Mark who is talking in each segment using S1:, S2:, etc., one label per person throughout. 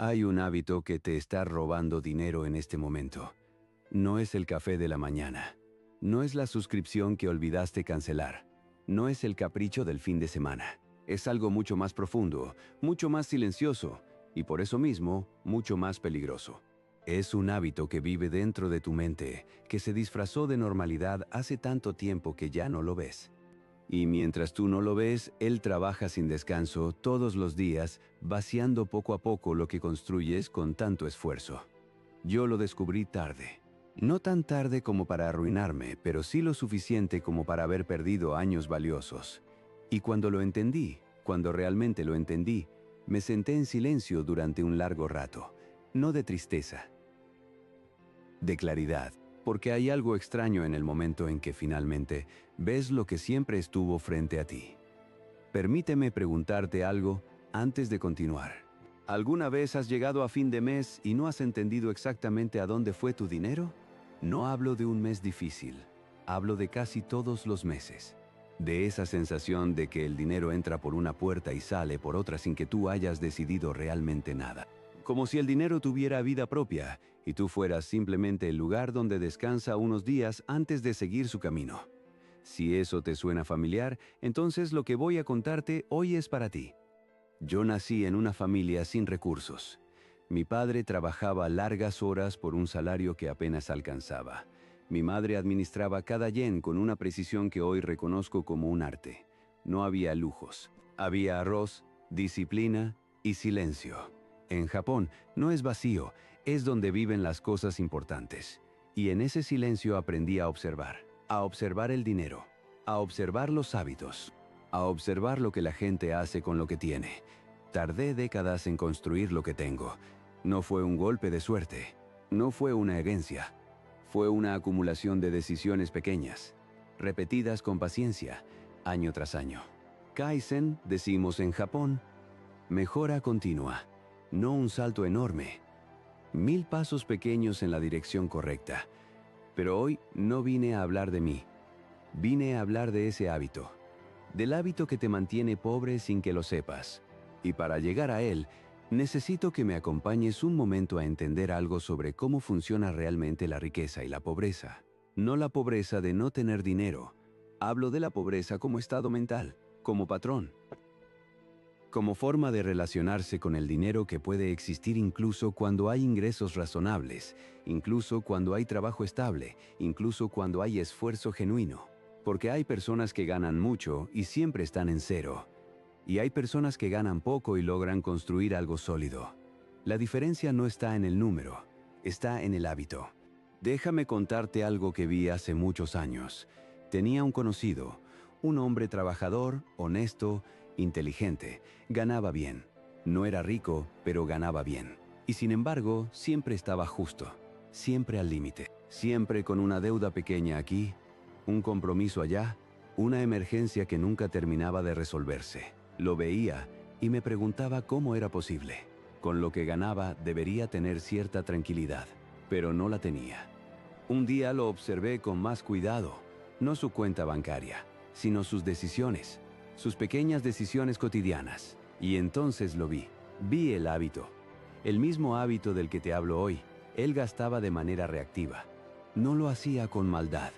S1: Hay un hábito que te está robando dinero en este momento. No es el café de la mañana. No es la suscripción que olvidaste cancelar. No es el capricho del fin de semana. Es algo mucho más profundo, mucho más silencioso y por eso mismo mucho más peligroso. Es un hábito que vive dentro de tu mente, que se disfrazó de normalidad hace tanto tiempo que ya no lo ves. Y mientras tú no lo ves, él trabaja sin descanso todos los días, vaciando poco a poco lo que construyes con tanto esfuerzo. Yo lo descubrí tarde. No tan tarde como para arruinarme, pero sí lo suficiente como para haber perdido años valiosos. Y cuando lo entendí, cuando realmente lo entendí, me senté en silencio durante un largo rato. No de tristeza, de claridad. Porque hay algo extraño en el momento en que finalmente ves lo que siempre estuvo frente a ti. Permíteme preguntarte algo antes de continuar. ¿Alguna vez has llegado a fin de mes y no has entendido exactamente a dónde fue tu dinero? No hablo de un mes difícil, hablo de casi todos los meses. De esa sensación de que el dinero entra por una puerta y sale por otra sin que tú hayas decidido realmente nada. Como si el dinero tuviera vida propia y tú fueras simplemente el lugar donde descansa unos días antes de seguir su camino. Si eso te suena familiar, entonces lo que voy a contarte hoy es para ti. Yo nací en una familia sin recursos. Mi padre trabajaba largas horas por un salario que apenas alcanzaba. Mi madre administraba cada yen con una precisión que hoy reconozco como un arte. No había lujos. Había arroz, disciplina y silencio. En Japón no es vacío, es donde viven las cosas importantes. Y en ese silencio aprendí a observar el dinero, a observar los hábitos, a observar lo que la gente hace con lo que tiene. Tardé décadas en construir lo que tengo. No fue un golpe de suerte, no fue una herencia, fue una acumulación de decisiones pequeñas, repetidas con paciencia, año tras año. Kaizen, decimos en Japón, mejora continua. No un salto enorme, 1000 pasos pequeños en la dirección correcta. Pero hoy no vine a hablar de mí, vine a hablar de ese hábito, del hábito que te mantiene pobre sin que lo sepas. Y para llegar a él, necesito que me acompañes un momento a entender algo sobre cómo funciona realmente la riqueza y la pobreza. No la pobreza de no tener dinero, hablo de la pobreza como estado mental, como patrón. Como forma de relacionarse con el dinero que puede existir incluso cuando hay ingresos razonables, incluso cuando hay trabajo estable, incluso cuando hay esfuerzo genuino. Porque hay personas que ganan mucho y siempre están en cero. Y hay personas que ganan poco y logran construir algo sólido. La diferencia no está en el número, está en el hábito. Déjame contarte algo que vi hace muchos años. Tenía un conocido, un hombre trabajador, honesto, inteligente, ganaba bien. No era rico, pero ganaba bien. Y sin embargo, siempre estaba justo, siempre al límite, siempre con una deuda pequeña aquí, un compromiso allá, una emergencia que nunca terminaba de resolverse. Lo veía y me preguntaba cómo era posible. Con lo que ganaba debería tener cierta tranquilidad, pero no la tenía. Un día lo observé con más cuidado, no su cuenta bancaria, sino sus decisiones, sus pequeñas decisiones cotidianas. Y entonces lo vi el hábito, el mismo hábito del que te hablo hoy. Él gastaba de manera reactiva. No lo hacía con maldad,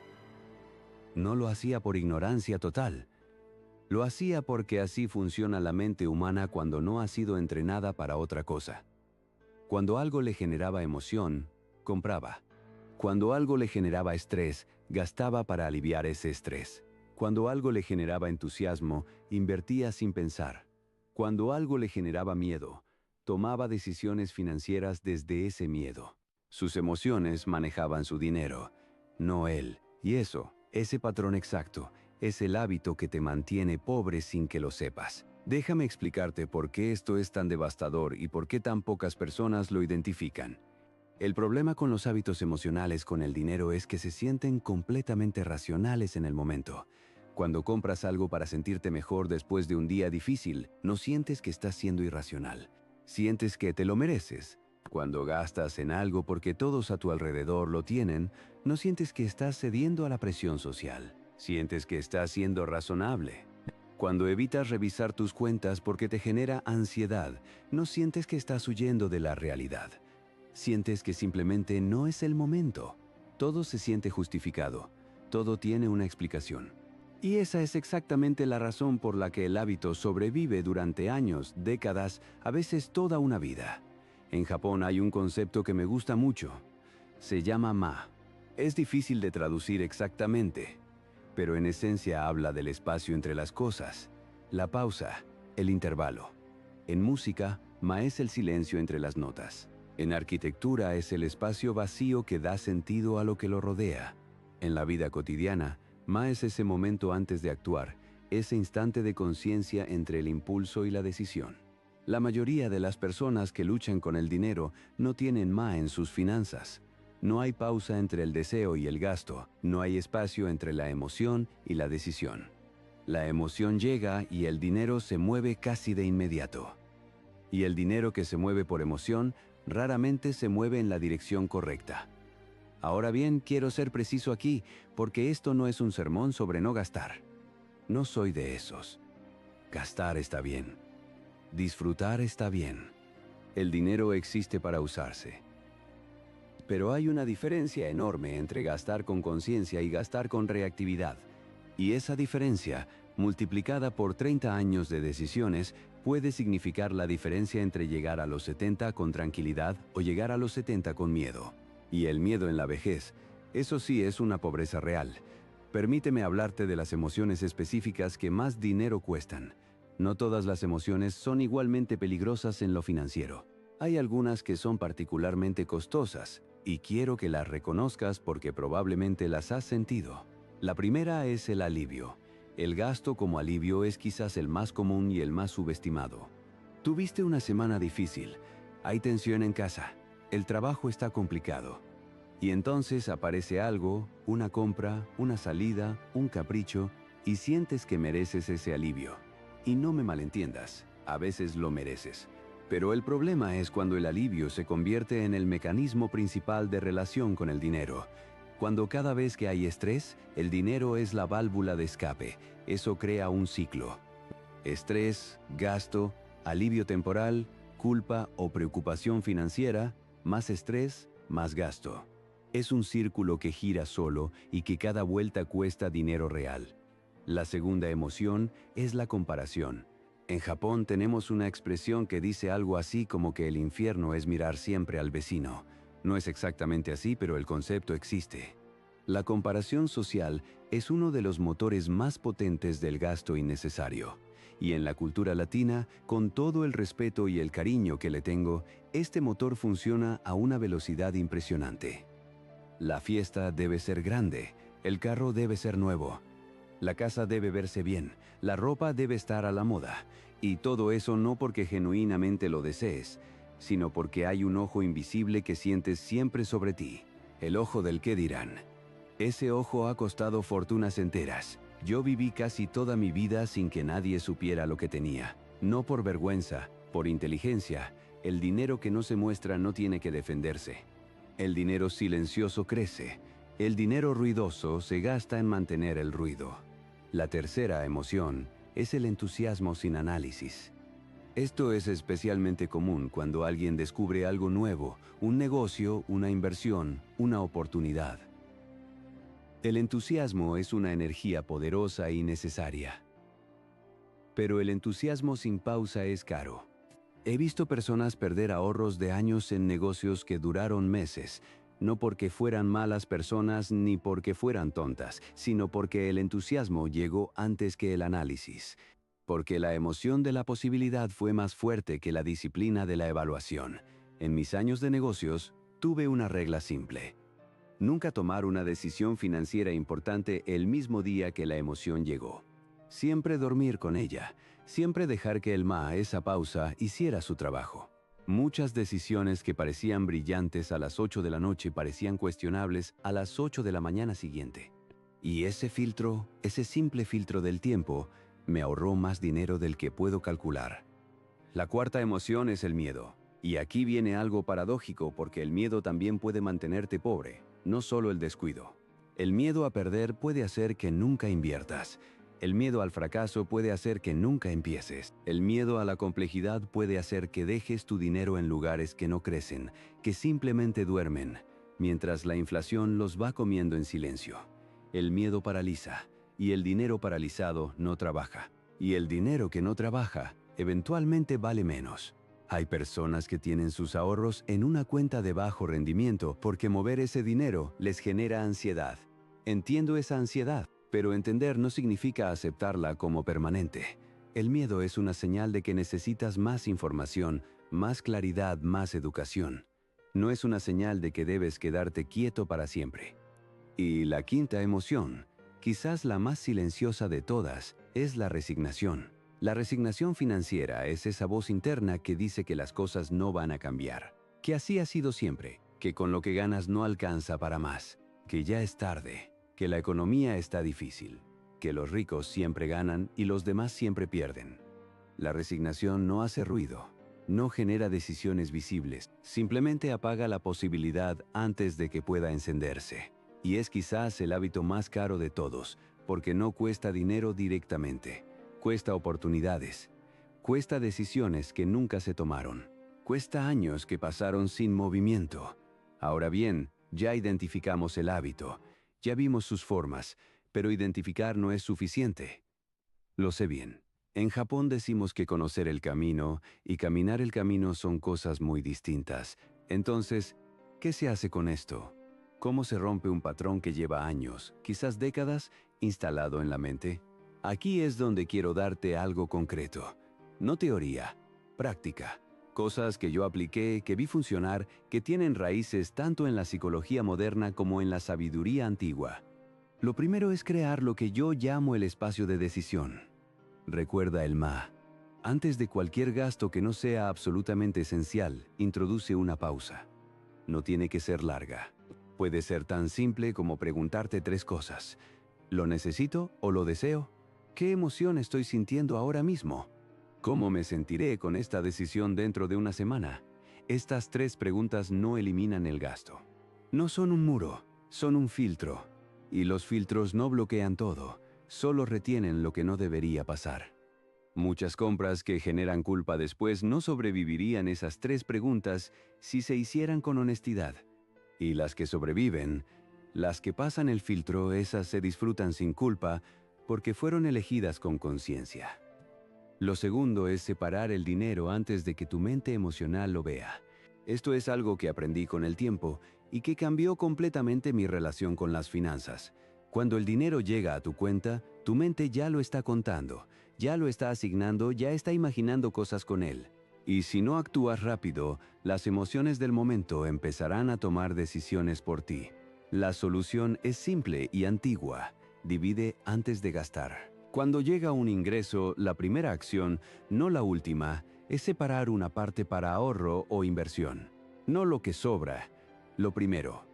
S1: no lo hacía por ignorancia total. Lo hacía porque así funciona la mente humana cuando no ha sido entrenada para otra cosa. Cuando algo le generaba emoción, compraba. Cuando algo le generaba estrés, gastaba para aliviar ese estrés. Cuando algo le generaba entusiasmo, invertía sin pensar. Cuando algo le generaba miedo, tomaba decisiones financieras desde ese miedo. Sus emociones manejaban su dinero, no él. Y eso, ese patrón exacto, es el hábito que te mantiene pobre sin que lo sepas. Déjame explicarte por qué esto es tan devastador y por qué tan pocas personas lo identifican. El problema con los hábitos emocionales con el dinero es que se sienten completamente racionales en el momento. Cuando compras algo para sentirte mejor después de un día difícil, no sientes que estás siendo irracional. Sientes que te lo mereces. Cuando gastas en algo porque todos a tu alrededor lo tienen, no sientes que estás cediendo a la presión social. Sientes que estás siendo razonable. Cuando evitas revisar tus cuentas porque te genera ansiedad, no sientes que estás huyendo de la realidad. Sientes que simplemente no es el momento. Todo se siente justificado. Todo tiene una explicación. Y esa es exactamente la razón por la que el hábito sobrevive durante años, décadas, a veces toda una vida. En Japón hay un concepto que me gusta mucho. Se llama ma. Es difícil de traducir exactamente, pero en esencia habla del espacio entre las cosas, la pausa, el intervalo. En música, ma es el silencio entre las notas. En arquitectura es el espacio vacío que da sentido a lo que lo rodea. En la vida cotidiana, ma es ese momento antes de actuar, ese instante de conciencia entre el impulso y la decisión. La mayoría de las personas que luchan con el dinero no tienen ma en sus finanzas. No hay pausa entre el deseo y el gasto, no hay espacio entre la emoción y la decisión. La emoción llega y el dinero se mueve casi de inmediato. Y el dinero que se mueve por emoción raramente se mueve en la dirección correcta. Ahora bien, quiero ser preciso aquí, porque esto no es un sermón sobre no gastar. No soy de esos. Gastar está bien. Disfrutar está bien. El dinero existe para usarse. Pero hay una diferencia enorme entre gastar con conciencia y gastar con reactividad. Y esa diferencia, multiplicada por 30 años de decisiones, puede significar la diferencia entre llegar a los 70 con tranquilidad o llegar a los 70 con miedo. Y el miedo en la vejez, eso sí es una pobreza real. Permíteme hablarte de las emociones específicas que más dinero cuestan. No todas las emociones son igualmente peligrosas en lo financiero. Hay algunas que son particularmente costosas, y quiero que las reconozcas porque probablemente las has sentido. La primera es el alivio. El gasto como alivio es quizás el más común y el más subestimado. Tuviste una semana difícil, hay tensión en casa, el trabajo está complicado. Y entonces aparece algo, una compra, una salida, un capricho, y sientes que mereces ese alivio. Y no me malentiendas, a veces lo mereces. Pero el problema es cuando el alivio se convierte en el mecanismo principal de relación con el dinero. Cuando cada vez que hay estrés, el dinero es la válvula de escape. Eso crea un ciclo. Estrés, gasto, alivio temporal, culpa o preocupación financiera, más estrés, más gasto. Es un círculo que gira solo y que cada vuelta cuesta dinero real. La segunda emoción es la comparación. En Japón tenemos una expresión que dice algo así como que el infierno es mirar siempre al vecino. No es exactamente así, pero el concepto existe. La comparación social es uno de los motores más potentes del gasto innecesario. Y en la cultura latina, con todo el respeto y el cariño que le tengo, este motor funciona a una velocidad impresionante. La fiesta debe ser grande, el carro debe ser nuevo, la casa debe verse bien, la ropa debe estar a la moda, y todo eso no porque genuinamente lo desees, sino porque hay un ojo invisible que sientes siempre sobre ti, el ojo del qué dirán. Ese ojo ha costado fortunas enteras. Yo viví casi toda mi vida sin que nadie supiera lo que tenía. No por vergüenza, por inteligencia. El dinero que no se muestra no tiene que defenderse. El dinero silencioso crece. El dinero ruidoso se gasta en mantener el ruido. La tercera emoción es el entusiasmo sin análisis. Esto es especialmente común cuando alguien descubre algo nuevo, un negocio, una inversión, una oportunidad. El entusiasmo es una energía poderosa y necesaria. Pero el entusiasmo sin pausa es caro. He visto personas perder ahorros de años en negocios que duraron meses, no porque fueran malas personas ni porque fueran tontas, sino porque el entusiasmo llegó antes que el análisis. Porque la emoción de la posibilidad fue más fuerte que la disciplina de la evaluación. En mis años de negocios, tuve una regla simple. Nunca tomar una decisión financiera importante el mismo día que la emoción llegó. Siempre dormir con ella. Siempre dejar que el ma, esa pausa, hiciera su trabajo. Muchas decisiones que parecían brillantes a las 8 de la noche parecían cuestionables a las 8 de la mañana siguiente. Y ese filtro, ese simple filtro del tiempo, me ahorró más dinero del que puedo calcular. La cuarta emoción es el miedo. Y aquí viene algo paradójico porque el miedo también puede mantenerte pobre, no solo el descuido. El miedo a perder puede hacer que nunca inviertas. El miedo al fracaso puede hacer que nunca empieces. El miedo a la complejidad puede hacer que dejes tu dinero en lugares que no crecen, que simplemente duermen, mientras la inflación los va comiendo en silencio. El miedo paraliza, y el dinero paralizado no trabaja. Y el dinero que no trabaja, eventualmente vale menos. Hay personas que tienen sus ahorros en una cuenta de bajo rendimiento porque mover ese dinero les genera ansiedad. Entiendo esa ansiedad, pero entender no significa aceptarla como permanente. El miedo es una señal de que necesitas más información, más claridad, más educación. No es una señal de que debes quedarte quieto para siempre. Y la quinta emoción, quizás la más silenciosa de todas, es la resignación. La resignación financiera es esa voz interna que dice que las cosas no van a cambiar, que así ha sido siempre, que con lo que ganas no alcanza para más, que ya es tarde, que la economía está difícil, que los ricos siempre ganan y los demás siempre pierden. La resignación no hace ruido, no genera decisiones visibles, simplemente apaga la posibilidad antes de que pueda encenderse. Y es quizás el hábito más caro de todos, porque no cuesta dinero directamente. Cuesta oportunidades, cuesta decisiones que nunca se tomaron, cuesta años que pasaron sin movimiento. Ahora bien, ya identificamos el hábito, ya vimos sus formas, pero identificar no es suficiente. Lo sé bien. En Japón decimos que conocer el camino y caminar el camino son cosas muy distintas. Entonces, ¿qué se hace con esto? ¿Cómo se rompe un patrón que lleva años, quizás décadas, instalado en la mente? Aquí es donde quiero darte algo concreto. No teoría, práctica. Cosas que yo apliqué, que vi funcionar, que tienen raíces tanto en la psicología moderna como en la sabiduría antigua. Lo primero es crear lo que yo llamo el espacio de decisión. Recuerda el MA. Antes de cualquier gasto que no sea absolutamente esencial, introduce una pausa. No tiene que ser larga. Puede ser tan simple como preguntarte 3 cosas. ¿Lo necesito o lo deseo? ¿Qué emoción estoy sintiendo ahora mismo? ¿Cómo me sentiré con esta decisión dentro de una semana? Estas 3 preguntas no eliminan el gasto. No son un muro, son un filtro. Y los filtros no bloquean todo, solo retienen lo que no debería pasar. Muchas compras que generan culpa después no sobrevivirían esas 3 preguntas si se hicieran con honestidad. Y las que sobreviven, las que pasan el filtro, esas se disfrutan sin culpa porque fueron elegidas con conciencia. Lo segundo es separar el dinero antes de que tu mente emocional lo vea. Esto es algo que aprendí con el tiempo y que cambió completamente mi relación con las finanzas. Cuando el dinero llega a tu cuenta, tu mente ya lo está contando, ya lo está asignando, ya está imaginando cosas con él. Y si no actúas rápido, las emociones del momento empezarán a tomar decisiones por ti. La solución es simple y antigua. Divide antes de gastar. Cuando llega un ingreso, la primera acción, no la última, es separar una parte para ahorro o inversión. No lo que sobra. Lo primero,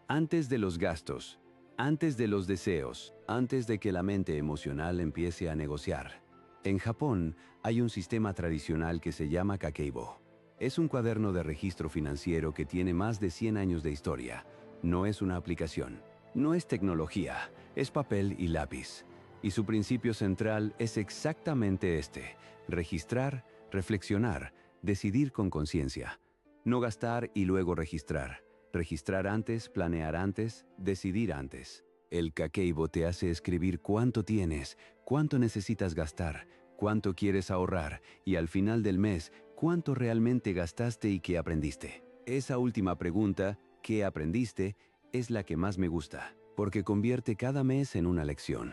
S1: antes de los gastos, antes de los deseos, antes de que la mente emocional empiece a negociar. En Japón hay un sistema tradicional que se llama Kakeibo. Es un cuaderno de registro financiero que tiene más de 100 años de historia. No es una aplicación, no es tecnología, es papel y lápiz. Y su principio central es exactamente este: registrar, reflexionar, decidir con conciencia. No gastar y luego registrar. Registrar antes, planear antes, decidir antes. El Kakeibo te hace escribir cuánto tienes, cuánto necesitas gastar, cuánto quieres ahorrar y al final del mes, cuánto realmente gastaste y qué aprendiste. Esa última pregunta, ¿qué aprendiste?, es la que más me gusta, porque convierte cada mes en una lección.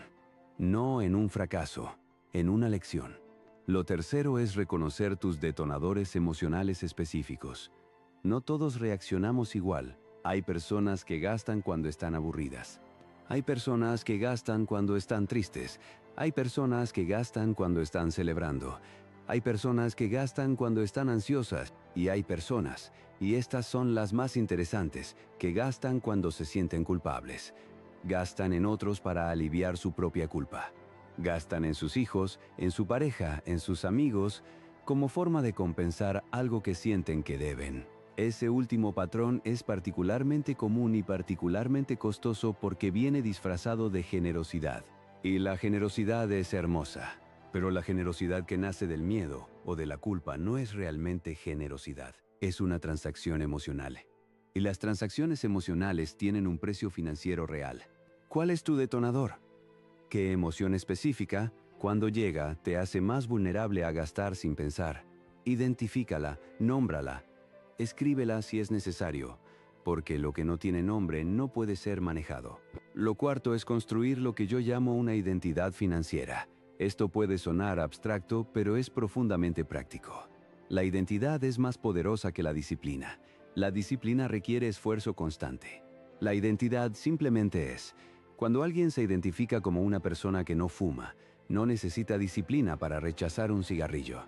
S1: No en un fracaso, en una lección. Lo tercero es reconocer tus detonadores emocionales específicos. No todos reaccionamos igual. Hay personas que gastan cuando están aburridas. Hay personas que gastan cuando están tristes. Hay personas que gastan cuando están celebrando. Hay personas que gastan cuando están ansiosas. Y hay personas, y estas son las más interesantes, que gastan cuando se sienten culpables. Gastan en otros para aliviar su propia culpa. Gastan en sus hijos, en su pareja, en sus amigos, como forma de compensar algo que sienten que deben. Ese último patrón es particularmente común y particularmente costoso porque viene disfrazado de generosidad. Y la generosidad es hermosa, pero la generosidad que nace del miedo o de la culpa no es realmente generosidad, es una transacción emocional. Y las transacciones emocionales tienen un precio financiero real. ¿Cuál es tu detonador? ¿Qué emoción específica, cuando llega, te hace más vulnerable a gastar sin pensar? Identifícala, nómbrala, escríbela si es necesario, porque lo que no tiene nombre no puede ser manejado. Lo cuarto es construir lo que yo llamo una identidad financiera. Esto puede sonar abstracto, pero es profundamente práctico. La identidad es más poderosa que la disciplina. La disciplina requiere esfuerzo constante. La identidad simplemente es. Cuando alguien se identifica como una persona que no fuma, no necesita disciplina para rechazar un cigarrillo.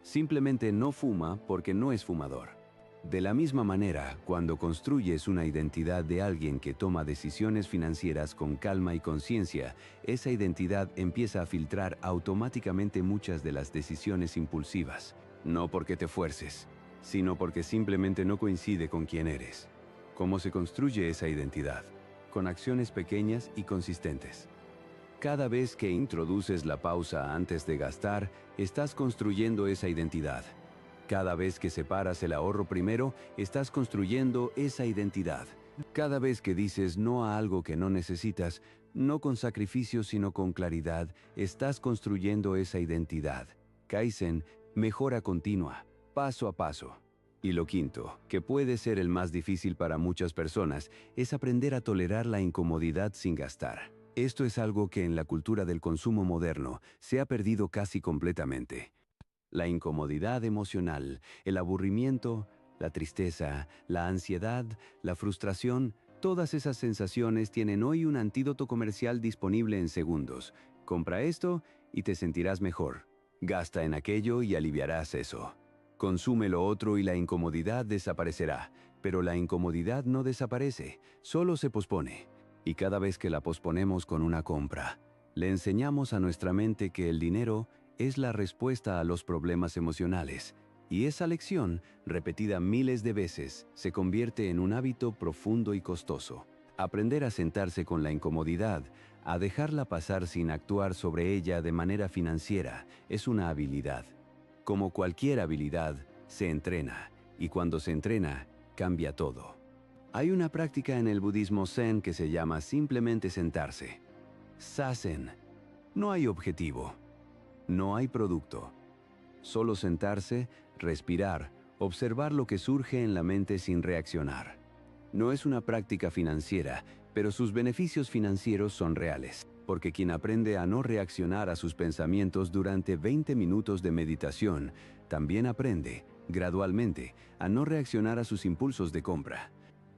S1: Simplemente no fuma porque no es fumador. De la misma manera, cuando construyes una identidad de alguien que toma decisiones financieras con calma y conciencia, esa identidad empieza a filtrar automáticamente muchas de las decisiones impulsivas. No porque te fuerces, sino porque simplemente no coincide con quién eres. ¿Cómo se construye esa identidad? Con acciones pequeñas y consistentes. Cada vez que introduces la pausa antes de gastar, estás construyendo esa identidad. Cada vez que separas el ahorro primero, estás construyendo esa identidad. Cada vez que dices no a algo que no necesitas, no con sacrificio sino con claridad, estás construyendo esa identidad. Kaizen, mejora continua, paso a paso. Y lo quinto, que puede ser el más difícil para muchas personas, es aprender a tolerar la incomodidad sin gastar. Esto es algo que en la cultura del consumo moderno se ha perdido casi completamente. La incomodidad emocional, el aburrimiento, la tristeza, la ansiedad, la frustración, todas esas sensaciones tienen hoy un antídoto comercial disponible en segundos. Compra esto y te sentirás mejor. Gasta en aquello y aliviarás eso. Consume lo otro y la incomodidad desaparecerá. Pero la incomodidad no desaparece, solo se pospone. Y cada vez que la posponemos con una compra, le enseñamos a nuestra mente que el dinero es la respuesta a los problemas emocionales, y esa lección, repetida miles de veces, se convierte en un hábito profundo y costoso. Aprender a sentarse con la incomodidad, a dejarla pasar sin actuar sobre ella de manera financiera, es una habilidad. Como cualquier habilidad, se entrena, y cuando se entrena, cambia todo. Hay una práctica en el budismo zen que se llama simplemente sentarse. Zazen. No hay objetivo. No hay producto. Solo sentarse, respirar, observar lo que surge en la mente sin reaccionar. No es una práctica financiera, pero sus beneficios financieros son reales, porque quien aprende a no reaccionar a sus pensamientos durante 20 minutos de meditación, también aprende, gradualmente, a no reaccionar a sus impulsos de compra.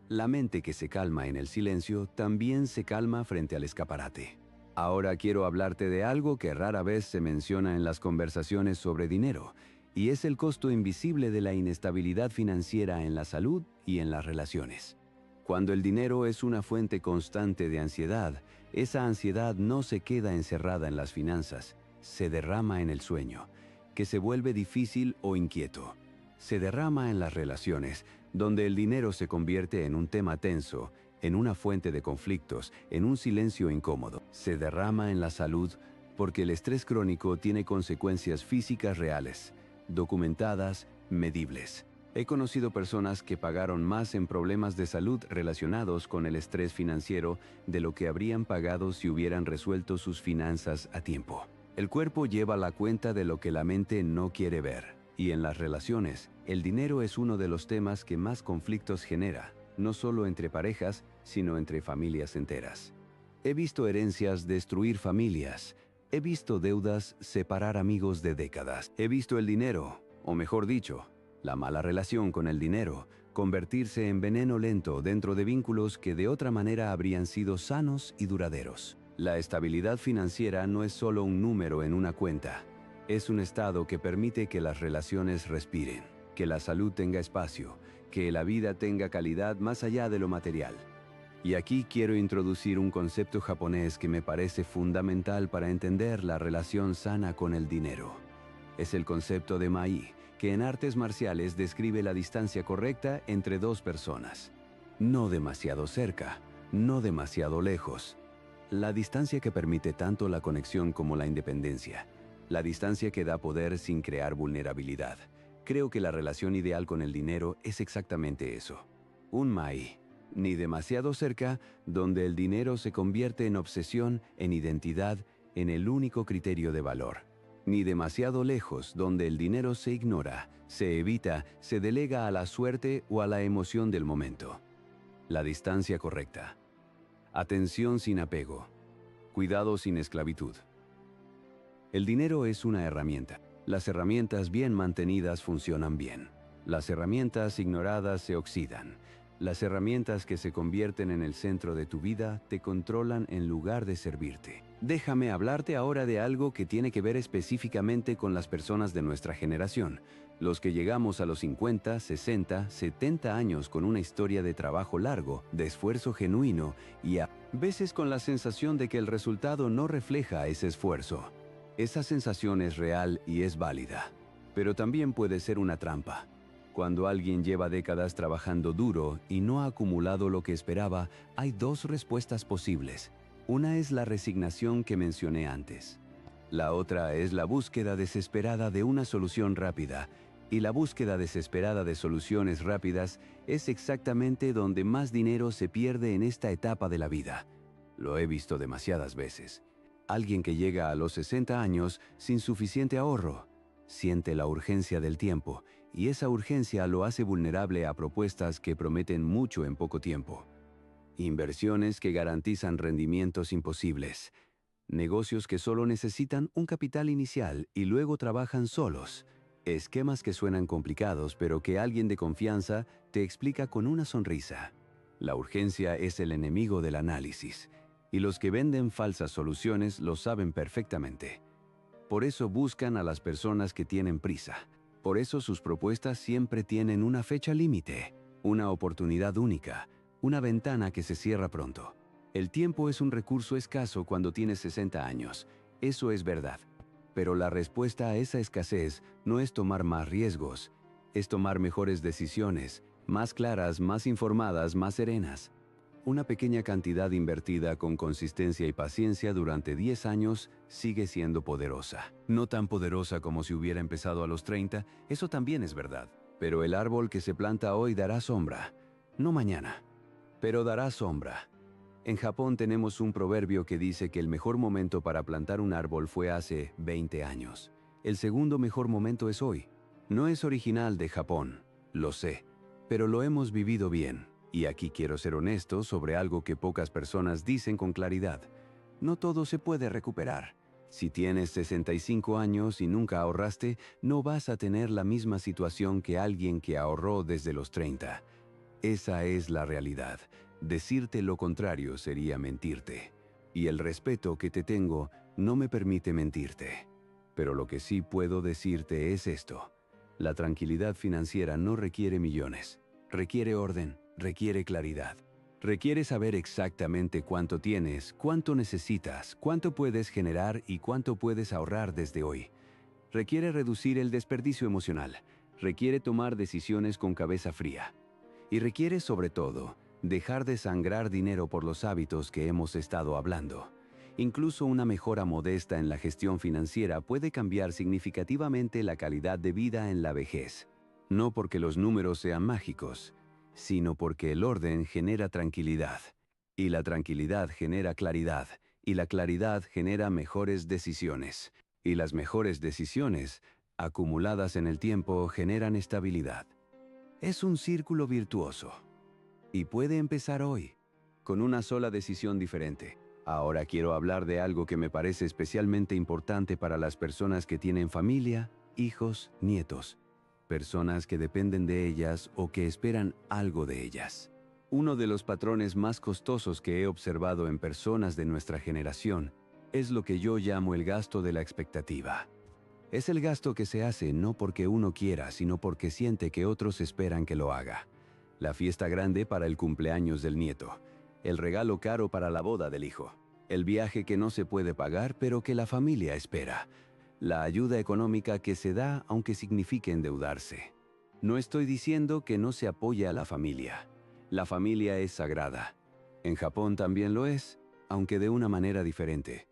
S1: La mente que se calma en el silencio también se calma frente al escaparate. Ahora quiero hablarte de algo que rara vez se menciona en las conversaciones sobre dinero, y es el costo invisible de la inestabilidad financiera en la salud y en las relaciones. Cuando el dinero es una fuente constante de ansiedad, esa ansiedad no se queda encerrada en las finanzas, se derrama en el sueño, que se vuelve difícil o inquieto. Se derrama en las relaciones, donde el dinero se convierte en un tema tenso, en una fuente de conflictos, en un silencio incómodo. Se derrama en la salud porque el estrés crónico tiene consecuencias físicas reales, documentadas, medibles. He conocido personas que pagaron más en problemas de salud relacionados con el estrés financiero de lo que habrían pagado si hubieran resuelto sus finanzas a tiempo. El cuerpo lleva la cuenta de lo que la mente no quiere ver. Y en las relaciones, el dinero es uno de los temas que más conflictos genera, no solo entre parejas, sino entre familias enteras. He visto herencias destruir familias. He visto deudas separar amigos de décadas. He visto el dinero, o mejor dicho, la mala relación con el dinero, convertirse en veneno lento dentro de vínculos que de otra manera habrían sido sanos y duraderos. La estabilidad financiera no es solo un número en una cuenta. Es un estado que permite que las relaciones respiren, que la salud tenga espacio, que la vida tenga calidad más allá de lo material. Y aquí quiero introducir un concepto japonés que me parece fundamental para entender la relación sana con el dinero. Es el concepto de Mai, que en artes marciales describe la distancia correcta entre dos personas. No demasiado cerca, no demasiado lejos. La distancia que permite tanto la conexión como la independencia. La distancia que da poder sin crear vulnerabilidad. Creo que la relación ideal con el dinero es exactamente eso. Un MAI. Ni demasiado cerca, donde el dinero se convierte en obsesión, en identidad, en el único criterio de valor. Ni demasiado lejos, donde el dinero se ignora, se evita, se delega a la suerte o a la emoción del momento. La distancia correcta. Atención sin apego. Cuidado sin esclavitud. El dinero es una herramienta. Las herramientas bien mantenidas funcionan bien. Las herramientas ignoradas se oxidan. Las herramientas que se convierten en el centro de tu vida te controlan en lugar de servirte. Déjame hablarte ahora de algo que tiene que ver específicamente con las personas de nuestra generación, los que llegamos a los 50, 60, 70 años con una historia de trabajo largo, de esfuerzo genuino y a veces con la sensación de que el resultado no refleja ese esfuerzo. Esa sensación es real y es válida, pero también puede ser una trampa. Cuando alguien lleva décadas trabajando duro y no ha acumulado lo que esperaba, hay dos respuestas posibles. Una es la resignación que mencioné antes. La otra es la búsqueda desesperada de una solución rápida. Y la búsqueda desesperada de soluciones rápidas es exactamente donde más dinero se pierde en esta etapa de la vida. Lo he visto demasiadas veces. Alguien que llega a los 60 años sin suficiente ahorro, siente la urgencia del tiempo, y esa urgencia lo hace vulnerable a propuestas que prometen mucho en poco tiempo. Inversiones que garantizan rendimientos imposibles. Negocios que solo necesitan un capital inicial y luego trabajan solos. Esquemas que suenan complicados, pero que alguien de confianza te explica con una sonrisa. La urgencia es el enemigo del análisis, y los que venden falsas soluciones lo saben perfectamente. Por eso buscan a las personas que tienen prisa. Por eso sus propuestas siempre tienen una fecha límite, una oportunidad única, una ventana que se cierra pronto. El tiempo es un recurso escaso cuando tienes 60 años. Eso es verdad. Pero la respuesta a esa escasez no es tomar más riesgos, es tomar mejores decisiones, más claras, más informadas, más serenas. Una pequeña cantidad invertida con consistencia y paciencia durante 10 años sigue siendo poderosa. No tan poderosa como si hubiera empezado a los 30, eso también es verdad. Pero el árbol que se planta hoy dará sombra. No mañana, pero dará sombra. En Japón tenemos un proverbio que dice que el mejor momento para plantar un árbol fue hace 20 años. El segundo mejor momento es hoy. No es original de Japón, lo sé, pero lo hemos vivido bien. Y aquí quiero ser honesto sobre algo que pocas personas dicen con claridad. No todo se puede recuperar. Si tienes 65 años y nunca ahorraste, no vas a tener la misma situación que alguien que ahorró desde los 30. Esa es la realidad. Decirte lo contrario sería mentirte. Y el respeto que te tengo no me permite mentirte. Pero lo que sí puedo decirte es esto. La tranquilidad financiera no requiere millones. Requiere orden. Requiere claridad. Requiere saber exactamente cuánto tienes, cuánto necesitas, cuánto puedes generar y cuánto puedes ahorrar desde hoy. Requiere reducir el desperdicio emocional. Requiere tomar decisiones con cabeza fría. Y requiere, sobre todo, dejar de sangrar dinero por los hábitos que hemos estado hablando. Incluso una mejora modesta en la gestión financiera puede cambiar significativamente la calidad de vida en la vejez. No porque los números sean mágicos, sino porque el orden genera tranquilidad, y la tranquilidad genera claridad, y la claridad genera mejores decisiones, y las mejores decisiones, acumuladas en el tiempo, generan estabilidad. Es un círculo virtuoso, y puede empezar hoy, con una sola decisión diferente. Ahora quiero hablar de algo que me parece especialmente importante para las personas que tienen familia, hijos, nietos. Personas que dependen de ellas o que esperan algo de ellas. Uno de los patrones más costosos que he observado en personas de nuestra generación es lo que yo llamo el gasto de la expectativa. Es el gasto que se hace no porque uno quiera, sino porque siente que otros esperan que lo haga. La fiesta grande para el cumpleaños del nieto, el regalo caro para la boda del hijo, el viaje que no se puede pagar pero que la familia espera. La ayuda económica que se da aunque signifique endeudarse. No estoy diciendo que no se apoye a la familia. La familia es sagrada. En Japón también lo es. aunque de una manera diferente.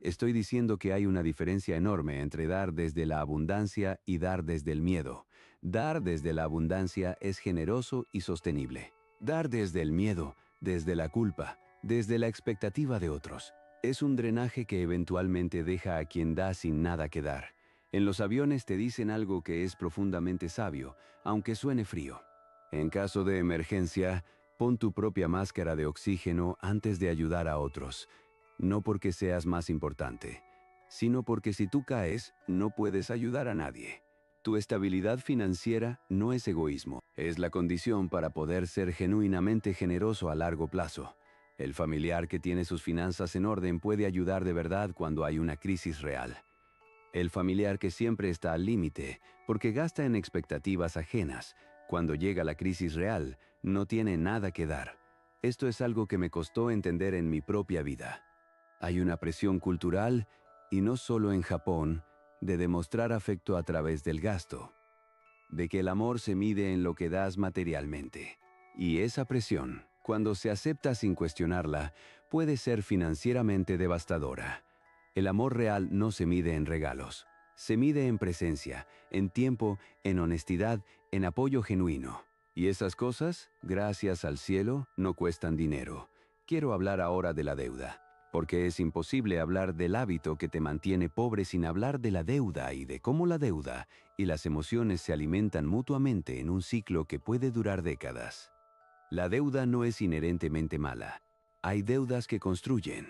S1: Estoy diciendo que hay una diferencia enorme entre dar desde la abundancia y dar desde el miedo. Dar desde la abundancia es generoso y sostenible. Dar desde el miedo, desde la culpa, desde la expectativa de otros, es un drenaje que eventualmente deja a quien da sin nada que dar. En los aviones te dicen algo que es profundamente sabio, aunque suene frío. En caso de emergencia, pon tu propia máscara de oxígeno antes de ayudar a otros. No porque seas más importante, sino porque si tú caes, no puedes ayudar a nadie. Tu estabilidad financiera no es egoísmo, es la condición para poder ser genuinamente generoso a largo plazo. El familiar que tiene sus finanzas en orden puede ayudar de verdad cuando hay una crisis real. El familiar que siempre está al límite, porque gasta en expectativas ajenas, cuando llega la crisis real, no tiene nada que dar. Esto es algo que me costó entender en mi propia vida. Hay una presión cultural, y no solo en Japón, de demostrar afecto a través del gasto, de que el amor se mide en lo que das materialmente. Y esa presión, cuando se acepta sin cuestionarla, puede ser financieramente devastadora. El amor real no se mide en regalos, se mide en presencia, en tiempo, en honestidad, en apoyo genuino. Y esas cosas, gracias al cielo, no cuestan dinero. Quiero hablar ahora de la deuda, porque es imposible hablar del hábito que te mantiene pobre sin hablar de la deuda y de cómo la deuda y las emociones se alimentan mutuamente en un ciclo que puede durar décadas. La deuda no es inherentemente mala. Hay deudas que construyen.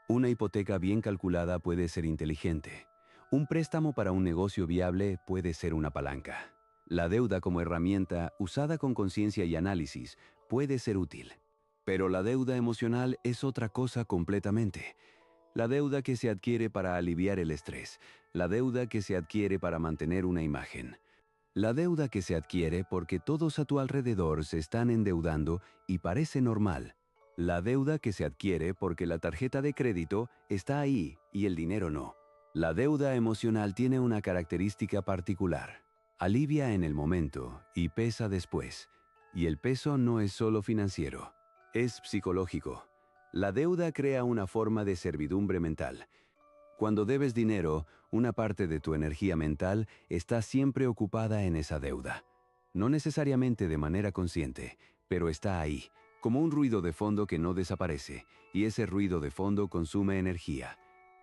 S1: Una hipoteca bien calculada puede ser inteligente. Un préstamo para un negocio viable puede ser una palanca. La deuda como herramienta, usada con conciencia y análisis, puede ser útil. Pero la deuda emocional es otra cosa completamente. La deuda que se adquiere para aliviar el estrés. La deuda que se adquiere para mantener una imagen. La deuda que se adquiere porque todos a tu alrededor se están endeudando y parece normal. La deuda que se adquiere porque la tarjeta de crédito está ahí y el dinero no. La deuda emocional tiene una característica particular. Alivia en el momento y pesa después. Y el peso no es solo financiero, es psicológico. La deuda crea una forma de servidumbre mental. Cuando debes dinero, una parte de tu energía mental está siempre ocupada en esa deuda. No necesariamente de manera consciente, pero está ahí, como un ruido de fondo que no desaparece, y ese ruido de fondo consume energía.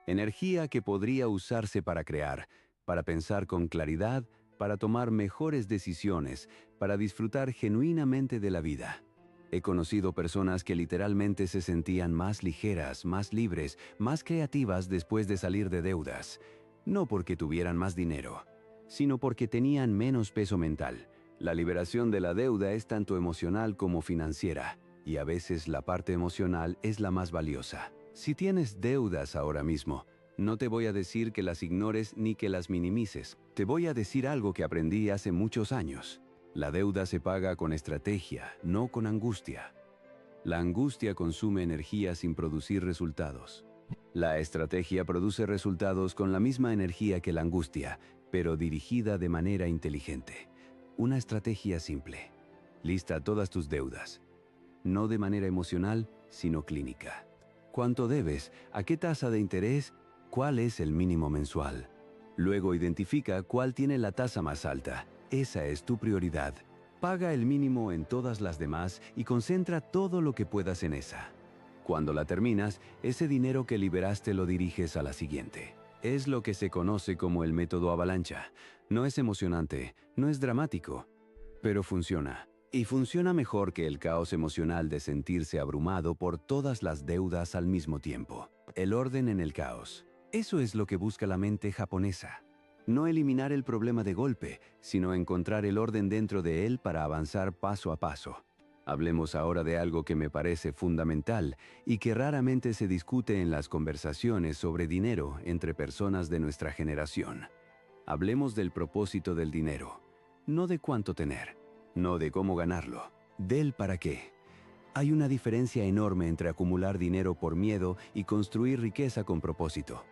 S1: Energía que podría usarse para crear, para pensar con claridad, para tomar mejores decisiones, para disfrutar genuinamente de la vida. He conocido personas que literalmente se sentían más ligeras, más libres, más creativas después de salir de deudas. No porque tuvieran más dinero, sino porque tenían menos peso mental. La liberación de la deuda es tanto emocional como financiera, y a veces la parte emocional es la más valiosa. Si tienes deudas ahora mismo, no te voy a decir que las ignores ni que las minimices. Te voy a decir algo que aprendí hace muchos años. La deuda se paga con estrategia, no con angustia. La angustia consume energía sin producir resultados. La estrategia produce resultados con la misma energía que la angustia, pero dirigida de manera inteligente. Una estrategia simple. Lista todas tus deudas. No de manera emocional, sino clínica. ¿Cuánto debes? ¿A qué tasa de interés? ¿Cuál es el mínimo mensual? Luego identifica cuál tiene la tasa más alta. Esa es tu prioridad. Paga el mínimo en todas las demás y concentra todo lo que puedas en esa. Cuando la terminas, ese dinero que liberaste lo diriges a la siguiente. Es lo que se conoce como el método avalancha. No es emocionante, no es dramático, pero funciona. Y funciona mejor que el caos emocional de sentirse abrumado por todas las deudas al mismo tiempo. El orden en el caos. Eso es lo que busca la mente japonesa. No eliminar el problema de golpe, sino encontrar el orden dentro de él para avanzar paso a paso. Hablemos ahora de algo que me parece fundamental y que raramente se discute en las conversaciones sobre dinero entre personas de nuestra generación. Hablemos del propósito del dinero, no de cuánto tener, no de cómo ganarlo, del para qué. Hay una diferencia enorme entre acumular dinero por miedo y construir riqueza con propósito.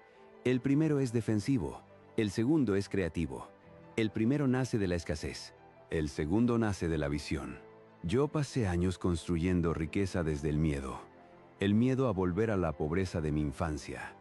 S1: El primero es defensivo, el segundo es creativo. El primero nace de la escasez, el segundo nace de la visión. Yo pasé años construyendo riqueza desde el miedo. El miedo a volver a la pobreza de mi infancia.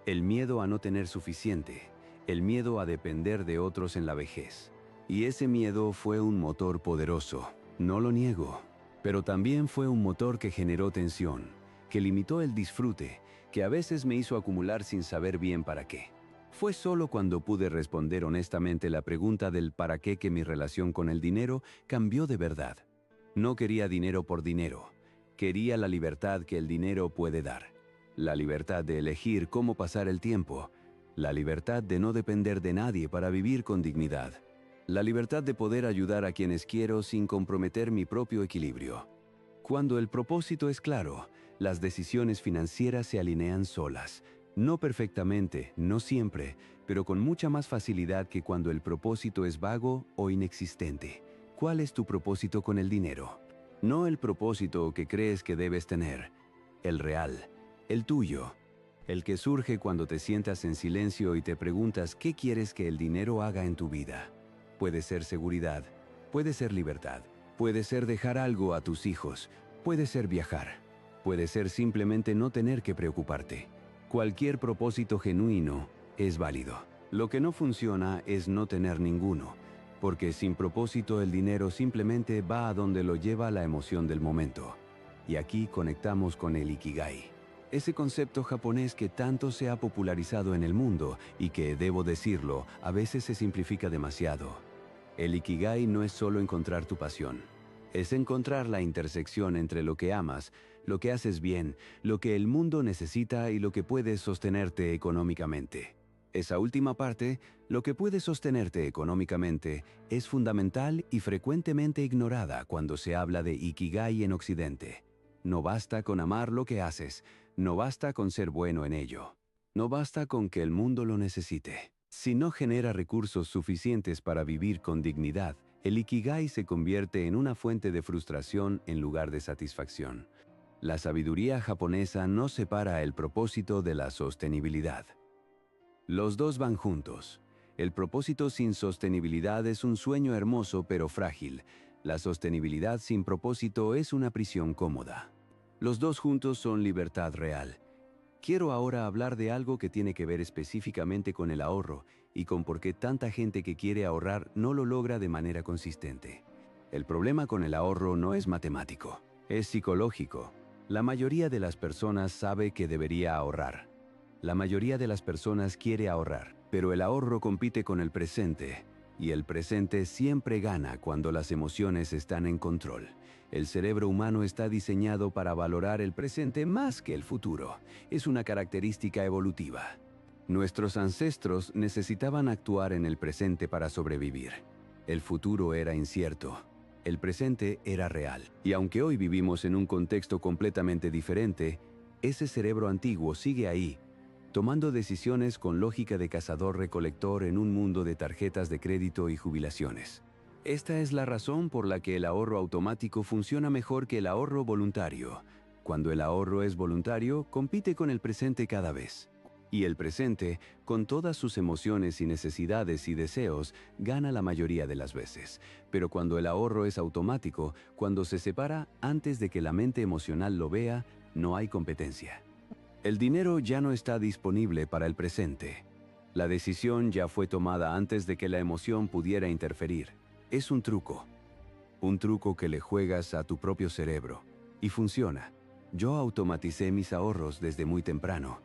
S1: El miedo a no tener suficiente. El miedo a depender de otros en la vejez. Y ese miedo fue un motor poderoso, no lo niego. Pero también fue un motor que generó tensión, que limitó el disfrute, que a veces me hizo acumular sin saber bien para qué. Fue solo cuando pude responder honestamente la pregunta del para qué que mi relación con el dinero cambió de verdad. No quería dinero por dinero. Quería la libertad que el dinero puede dar. La libertad de elegir cómo pasar el tiempo. La libertad de no depender de nadie para vivir con dignidad. La libertad de poder ayudar a quienes quiero sin comprometer mi propio equilibrio. Cuando el propósito es claro, las decisiones financieras se alinean solas. No perfectamente, no siempre, pero con mucha más facilidad que cuando el propósito es vago o inexistente. ¿Cuál es tu propósito con el dinero? No el propósito que crees que debes tener, el real, el tuyo, el que surge cuando te sientas en silencio y te preguntas qué quieres que el dinero haga en tu vida. Puede ser seguridad, puede ser libertad, puede ser dejar algo a tus hijos, puede ser viajar, puede ser simplemente no tener que preocuparte. Cualquier propósito genuino es válido. Lo que no funciona es no tener ninguno, porque sin propósito el dinero simplemente va a donde lo lleva la emoción del momento. Y aquí conectamos con el Ikigai. Ese concepto japonés que tanto se ha popularizado en el mundo y que, debo decirlo, a veces se simplifica demasiado. El Ikigai no es solo encontrar tu pasión. Es encontrar la intersección entre lo que amas, lo que haces bien, lo que el mundo necesita y lo que puede sostenerte económicamente. Esa última parte, lo que puede sostenerte económicamente, es fundamental y frecuentemente ignorada cuando se habla de Ikigai en Occidente. No basta con amar lo que haces, no basta con ser bueno en ello. No basta con que el mundo lo necesite. Si no genera recursos suficientes para vivir con dignidad, el Ikigai se convierte en una fuente de frustración en lugar de satisfacción. La sabiduría japonesa no separa el propósito de la sostenibilidad. Los dos van juntos. El propósito sin sostenibilidad es un sueño hermoso pero frágil. La sostenibilidad sin propósito es una prisión cómoda. Los dos juntos son libertad real. Quiero ahora hablar de algo que tiene que ver específicamente con el ahorro y con por qué tanta gente que quiere ahorrar no lo logra de manera consistente. El problema con el ahorro no es matemático, es psicológico. La mayoría de las personas sabe que debería ahorrar. La mayoría de las personas quiere ahorrar, pero el ahorro compite con el presente, y el presente siempre gana cuando las emociones están en control. El cerebro humano está diseñado para valorar el presente más que el futuro. Es una característica evolutiva. Nuestros ancestros necesitaban actuar en el presente para sobrevivir. El futuro era incierto. El presente era real. Y aunque hoy vivimos en un contexto completamente diferente, ese cerebro antiguo sigue ahí, tomando decisiones con lógica de cazador-recolector en un mundo de tarjetas de crédito y jubilaciones. Esta es la razón por la que el ahorro automático funciona mejor que el ahorro voluntario. Cuando el ahorro es voluntario, compite con el presente cada vez. Y el presente, con todas sus emociones y necesidades y deseos, gana la mayoría de las veces. Pero cuando el ahorro es automático, cuando se separa antes de que la mente emocional lo vea, no hay competencia. El dinero ya no está disponible para el presente. La decisión ya fue tomada antes de que la emoción pudiera interferir. Es un truco que le juegas a tu propio cerebro. Y funciona. Yo automaticé mis ahorros desde muy temprano.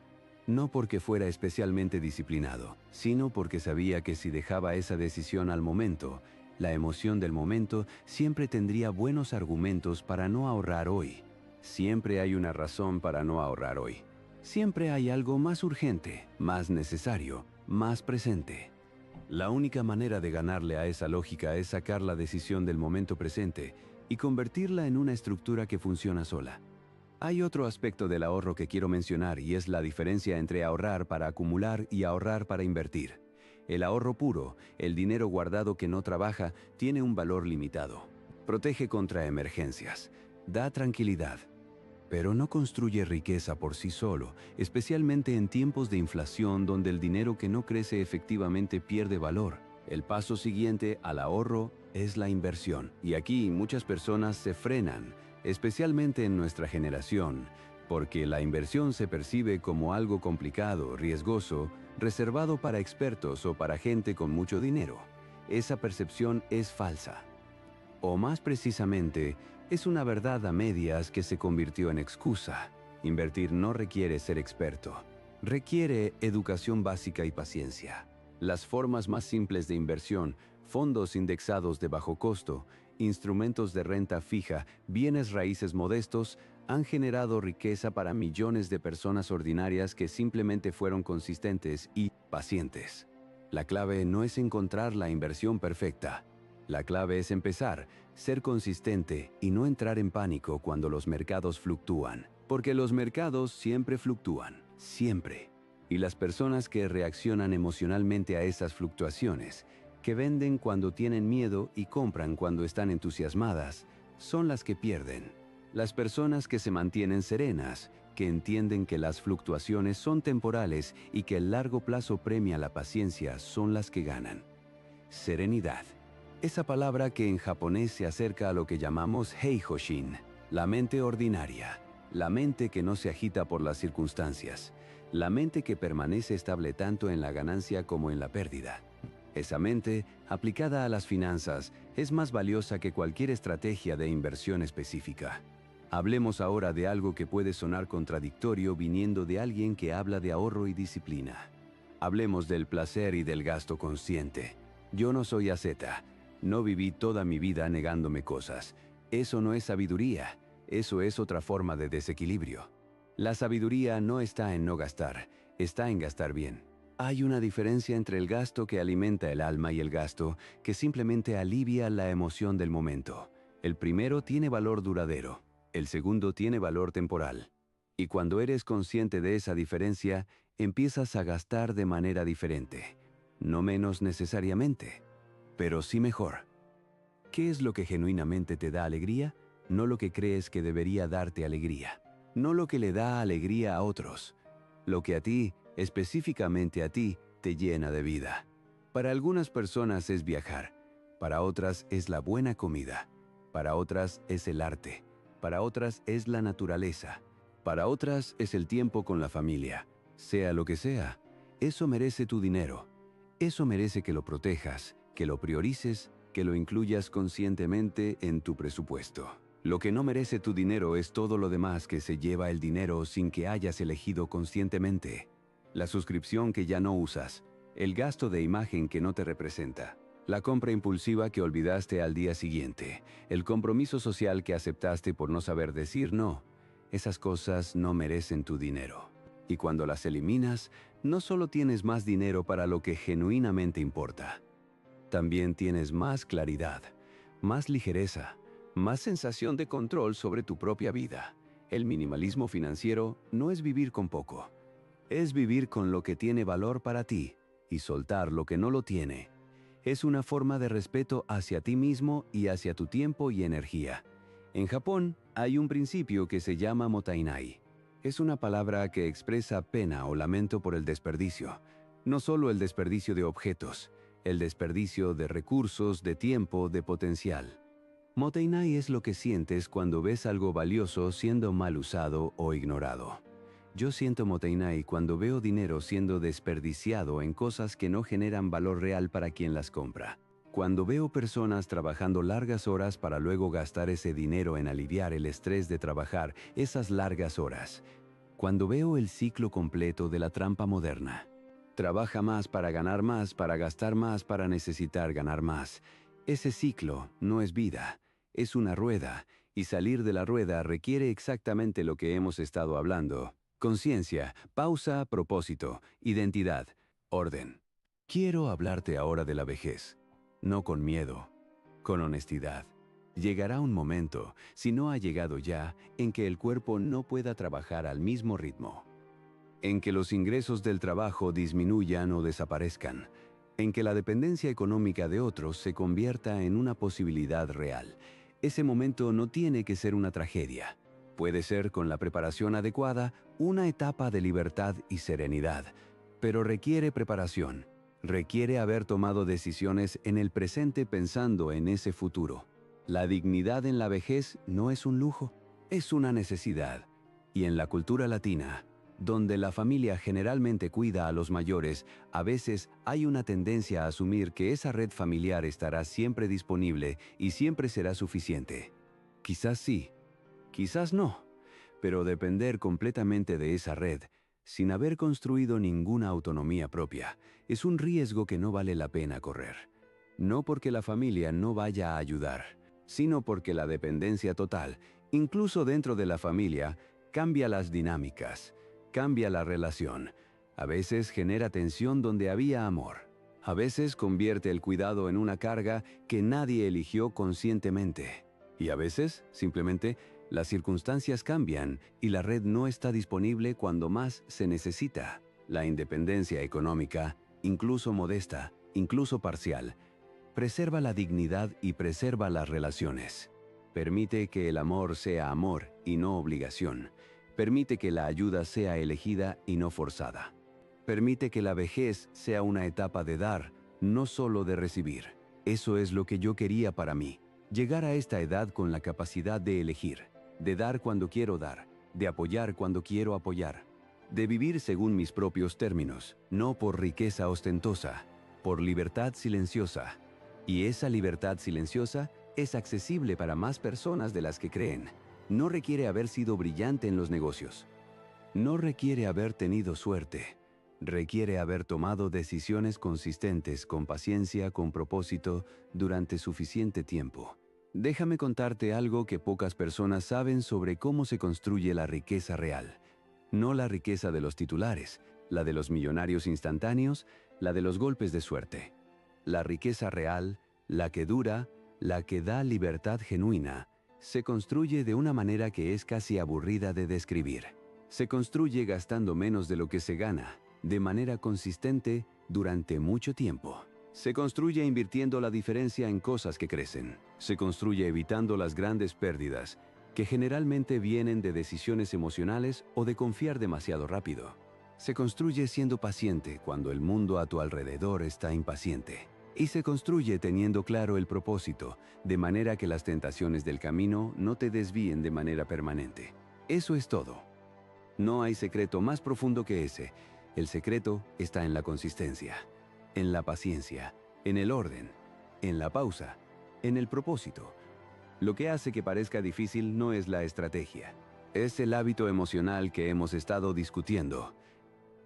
S1: No porque fuera especialmente disciplinado, sino porque sabía que si dejaba esa decisión al momento, la emoción del momento siempre tendría buenos argumentos para no ahorrar hoy. Siempre hay una razón para no ahorrar hoy. Siempre hay algo más urgente, más necesario, más presente. La única manera de ganarle a esa lógica es sacar la decisión del momento presente y convertirla en una estructura que funciona sola. Hay otro aspecto del ahorro que quiero mencionar y es la diferencia entre ahorrar para acumular y ahorrar para invertir. El ahorro puro, el dinero guardado que no trabaja, tiene un valor limitado. Protege contra emergencias, da tranquilidad, pero no construye riqueza por sí solo, especialmente en tiempos de inflación donde el dinero que no crece efectivamente pierde valor. El paso siguiente al ahorro es la inversión. Y aquí muchas personas se frenan, especialmente en nuestra generación, porque la inversión se percibe como algo complicado, riesgoso, reservado para expertos o para gente con mucho dinero. Esa percepción es falsa. O más precisamente, es una verdad a medias que se convirtió en excusa. Invertir no requiere ser experto. Requiere educación básica y paciencia. Las formas más simples de inversión, fondos indexados de bajo costo, instrumentos de renta fija, bienes raíces modestos, han generado riqueza para millones de personas ordinarias que simplemente fueron consistentes y pacientes. La clave no es encontrar la inversión perfecta. La clave es empezar, ser consistente y no entrar en pánico cuando los mercados fluctúan. Porque los mercados siempre fluctúan, siempre. Y las personas que reaccionan emocionalmente a esas fluctuaciones, que venden cuando tienen miedo y compran cuando están entusiasmadas, son las que pierden. Las personas que se mantienen serenas, que entienden que las fluctuaciones son temporales y que el largo plazo premia la paciencia, son las que ganan. Serenidad. Esa palabra que en japonés se acerca a lo que llamamos heihoshin, la mente ordinaria, la mente que no se agita por las circunstancias, la mente que permanece estable tanto en la ganancia como en la pérdida. Esa mente, aplicada a las finanzas, es más valiosa que cualquier estrategia de inversión específica. Hablemos ahora de algo que puede sonar contradictorio viniendo de alguien que habla de ahorro y disciplina. Hablemos del placer y del gasto consciente. Yo no soy asceta. No viví toda mi vida negándome cosas. Eso no es sabiduría. Eso es otra forma de desequilibrio. La sabiduría no está en no gastar, está en gastar bien. Hay una diferencia entre el gasto que alimenta el alma y el gasto que simplemente alivia la emoción del momento. El primero tiene valor duradero, el segundo tiene valor temporal. Y cuando eres consciente de esa diferencia, empiezas a gastar de manera diferente. No menos necesariamente, pero sí mejor. ¿Qué es lo que genuinamente te da alegría? No lo que crees que debería darte alegría. No lo que le da alegría a otros. Lo que a ti, específicamente a ti, te llena de vida. Para algunas personas es viajar, para otras es la buena comida, para otras es el arte, para otras es la naturaleza, para otras es el tiempo con la familia. Sea lo que sea, eso merece tu dinero. Eso merece que lo protejas, que lo priorices, que lo incluyas conscientemente en tu presupuesto. Lo que no merece tu dinero es todo lo demás que se lleva el dinero sin que hayas elegido conscientemente. La suscripción que ya no usas, el gasto de imagen que no te representa, la compra impulsiva que olvidaste al día siguiente, el compromiso social que aceptaste por no saber decir no. Esas cosas no merecen tu dinero. Y cuando las eliminas, no solo tienes más dinero para lo que genuinamente importa, también tienes más claridad, más ligereza, más sensación de control sobre tu propia vida. El minimalismo financiero no es vivir con poco, es vivir con lo que tiene valor para ti y soltar lo que no lo tiene. Es una forma de respeto hacia ti mismo y hacia tu tiempo y energía. En Japón hay un principio que se llama motainai. Es una palabra que expresa pena o lamento por el desperdicio. No solo el desperdicio de objetos, el desperdicio de recursos, de tiempo, de potencial. Motainai es lo que sientes cuando ves algo valioso siendo mal usado o ignorado. Yo siento motainai cuando veo dinero siendo desperdiciado en cosas que no generan valor real para quien las compra. Cuando veo personas trabajando largas horas para luego gastar ese dinero en aliviar el estrés de trabajar esas largas horas. Cuando veo el ciclo completo de la trampa moderna. Trabaja más para ganar más, para gastar más, para necesitar ganar más. Ese ciclo no es vida, es una rueda, y salir de la rueda requiere exactamente lo que hemos estado hablando. Conciencia, pausa, propósito, identidad, orden. Quiero hablarte ahora de la vejez, no con miedo, con honestidad. Llegará un momento, si no ha llegado ya, en que el cuerpo no pueda trabajar al mismo ritmo, en que los ingresos del trabajo disminuyan o desaparezcan, en que la dependencia económica de otros se convierta en una posibilidad real. Ese momento no tiene que ser una tragedia. Puede ser, con la preparación adecuada, una etapa de libertad y serenidad, pero requiere preparación. Requiere haber tomado decisiones en el presente pensando en ese futuro. La dignidad en la vejez no es un lujo, es una necesidad. Y en la cultura latina, donde la familia generalmente cuida a los mayores, a veces hay una tendencia a asumir que esa red familiar estará siempre disponible y siempre será suficiente. Quizás sí, quizás no, pero depender completamente de esa red, sin haber construido ninguna autonomía propia, es un riesgo que no vale la pena correr. No porque la familia no vaya a ayudar, sino porque la dependencia total, incluso dentro de la familia, cambia las dinámicas, cambia la relación. A veces genera tensión donde había amor. A veces convierte el cuidado en una carga que nadie eligió conscientemente. Y a veces, simplemente, las circunstancias cambian y la red no está disponible cuando más se necesita. La independencia económica, incluso modesta, incluso parcial, preserva la dignidad y preserva las relaciones. Permite que el amor sea amor y no obligación. Permite que la ayuda sea elegida y no forzada. Permite que la vejez sea una etapa de dar, no solo de recibir. Eso es lo que yo quería para mí. Llegar a esta edad con la capacidad de elegir, de dar cuando quiero dar, de apoyar cuando quiero apoyar, de vivir según mis propios términos, no por riqueza ostentosa, por libertad silenciosa. Y esa libertad silenciosa es accesible para más personas de las que creen. No requiere haber sido brillante en los negocios. No requiere haber tenido suerte. Requiere haber tomado decisiones consistentes, con paciencia, con propósito, durante suficiente tiempo. Déjame contarte algo que pocas personas saben sobre cómo se construye la riqueza real. No la riqueza de los titulares, la de los millonarios instantáneos, la de los golpes de suerte. La riqueza real, la que dura, la que da libertad genuina, se construye de una manera que es casi aburrida de describir. Se construye gastando menos de lo que se gana, de manera consistente durante mucho tiempo. Se construye invirtiendo la diferencia en cosas que crecen. Se construye evitando las grandes pérdidas, que generalmente vienen de decisiones emocionales o de confiar demasiado rápido. Se construye siendo paciente cuando el mundo a tu alrededor está impaciente. Y se construye teniendo claro el propósito, de manera que las tentaciones del camino no te desvíen de manera permanente. Eso es todo. No hay secreto más profundo que ese. El secreto está en la consistencia, en la paciencia, en el orden, en la pausa, en el propósito. Lo que hace que parezca difícil no es la estrategia. Es el hábito emocional que hemos estado discutiendo.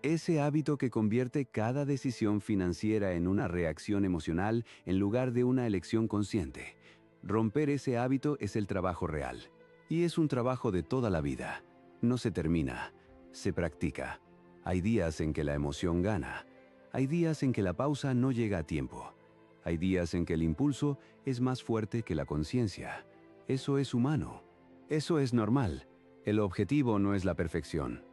S1: Ese hábito que convierte cada decisión financiera en una reacción emocional en lugar de una elección consciente. Romper ese hábito es el trabajo real. Y es un trabajo de toda la vida. No se termina, se practica. Hay días en que la emoción gana. Hay días en que la pausa no llega a tiempo. Hay días en que el impulso es más fuerte que la conciencia. Eso es humano. Eso es normal. El objetivo no es la perfección.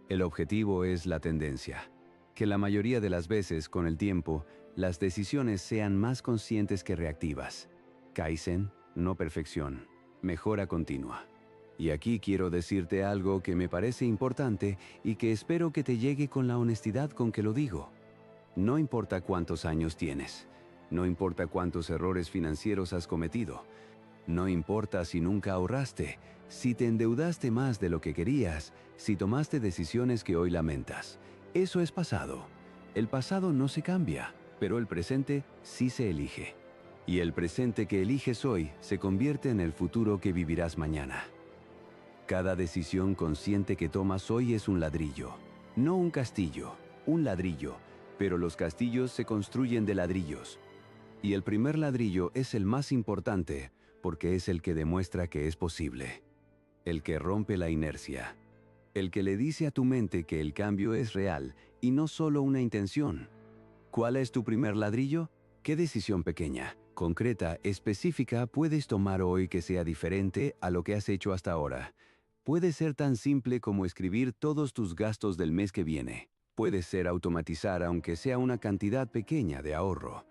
S1: El objetivo es la tendencia. Que la mayoría de las veces, con el tiempo, las decisiones sean más conscientes que reactivas. Kaizen, no perfección. Mejora continua. Y aquí quiero decirte algo que me parece importante y que espero que te llegue con la honestidad con que lo digo. No importa cuántos años tienes. No importa cuántos errores financieros has cometido. No importa si nunca ahorraste, si te endeudaste más de lo que querías, si tomaste decisiones que hoy lamentas. Eso es pasado. El pasado no se cambia, pero el presente sí se elige. Y el presente que eliges hoy se convierte en el futuro que vivirás mañana. Cada decisión consciente que tomas hoy es un ladrillo, no un castillo, un ladrillo, pero los castillos se construyen de ladrillos. Y el primer ladrillo es el más importante porque es el que demuestra que es posible, el que rompe la inercia, el que le dice a tu mente que el cambio es real y no solo una intención. ¿Cuál es tu primer ladrillo? ¿Qué decisión pequeña, concreta, específica puedes tomar hoy que sea diferente a lo que has hecho hasta ahora? Puede ser tan simple como escribir todos tus gastos del mes que viene. Puede ser automatizar aunque sea una cantidad pequeña de ahorro.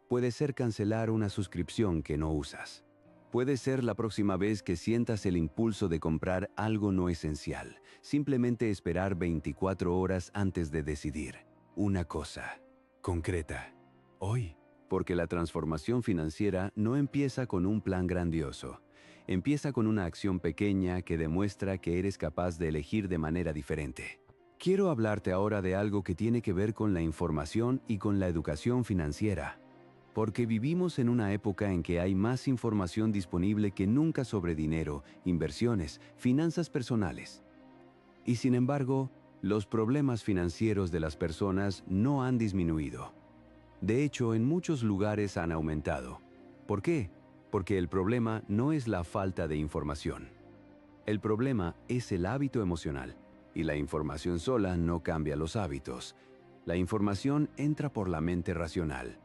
S1: Puede ser cancelar una suscripción que no usas. Puede ser la próxima vez que sientas el impulso de comprar algo no esencial. Simplemente esperar 24 horas antes de decidir. Una cosa concreta. Hoy. Porque la transformación financiera no empieza con un plan grandioso. Empieza con una acción pequeña que demuestra que eres capaz de elegir de manera diferente. Quiero hablarte ahora de algo que tiene que ver con la información y con la educación financiera. Porque vivimos en una época en que hay más información disponible que nunca sobre dinero, inversiones, finanzas personales. Y sin embargo, los problemas financieros de las personas no han disminuido. De hecho, en muchos lugares han aumentado. ¿Por qué? Porque el problema no es la falta de información. El problema es el hábito emocional, y la información sola no cambia los hábitos. La información entra por la mente racional.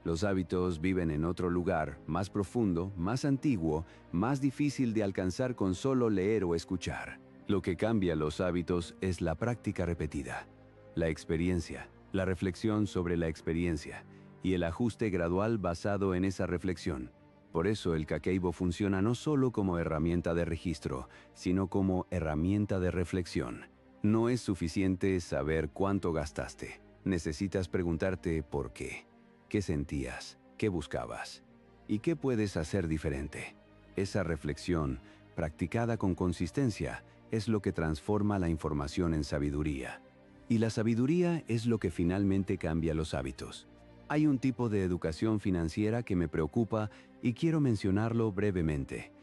S1: Los hábitos viven en otro lugar, más profundo, más antiguo, más difícil de alcanzar con solo leer o escuchar. Lo que cambia los hábitos es la práctica repetida, la experiencia, la reflexión sobre la experiencia y el ajuste gradual basado en esa reflexión. Por eso el Kakeibo funciona no solo como herramienta de registro, sino como herramienta de reflexión. No es suficiente saber cuánto gastaste. Necesitas preguntarte por qué. ¿Qué sentías? ¿Qué buscabas? ¿Y qué puedes hacer diferente? Esa reflexión, practicada con consistencia, es lo que transforma la información en sabiduría. Y la sabiduría es lo que finalmente cambia los hábitos. Hay un tipo de educación financiera que me preocupa y quiero mencionarlo brevemente.